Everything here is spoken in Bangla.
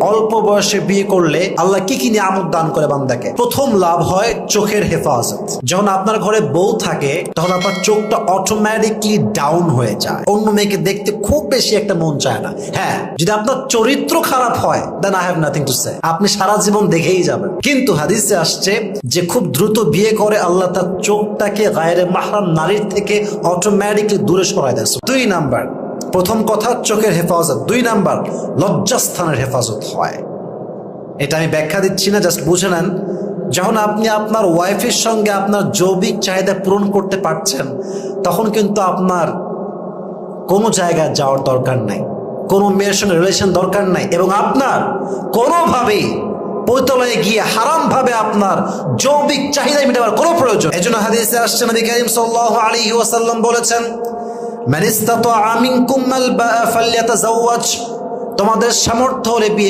অল্প বয়সে বিয়ে করলে আল্লাহ কি কি নিয়ামত দান করে বান্দাকে। প্রথম লাভ হয় চোখের হেফাজত। যখন আপনার ঘরে বউ থাকে তখন আপনার চোখটা অটোমেটিকলি ডাউন হয়ে যায়, অন্য মেয়েকে দেখতে খুব বেশি একটা মন চায় না। হ্যাঁ, যদি আপনার চরিত্র খারাপ হয় then I have nothing to say, আপনি সারা জীবন দেখেই যাবেন। কিন্তু হাদিসে আসছে যে খুব দ্রুত বিয়ে করে আল্লাহ তার চোখটাকে গায়রে মাহরাম নারীর থেকে অটোমেটিকলি দূরে সরায় দেয়। 2 নাম্বার, প্রথম কথা চোখের হেফাজত। 2 নাম্বার লজ্জাস্থানের হেফাজত হয়। এটা আমি ব্যাখ্যা দিচ্ছি না, জাস্ট বুঝে নেন। যখন আপনি আপনার ওয়াইফের সঙ্গে আপনার যৌবিক চাহিদা পূরণ করতে পারছেন তখন কিন্তু আপনার কোনো জায়গায় যাওয়ার দরকার নাই, কোনো মেয়ের সঙ্গে রিলেশন দরকার নাই, এবং আপনার কোনোভাবেই পৈতলায় গিয়ে হারাম ভাবে আপনার যৌবিক চাহিদা মেটাবার কোনো প্রয়োজন। এজন্য হাদিসে আসছে নবী করিম সাল্লাল্লাহু আলাইহি ওয়াসাল্লাম বলেছেন, মান ইসতাতাআ মিনকুম আল বাআ ফালইয়াতাযাওয়াজ, তোমাদের সামর্থ্য হলে বিয়ে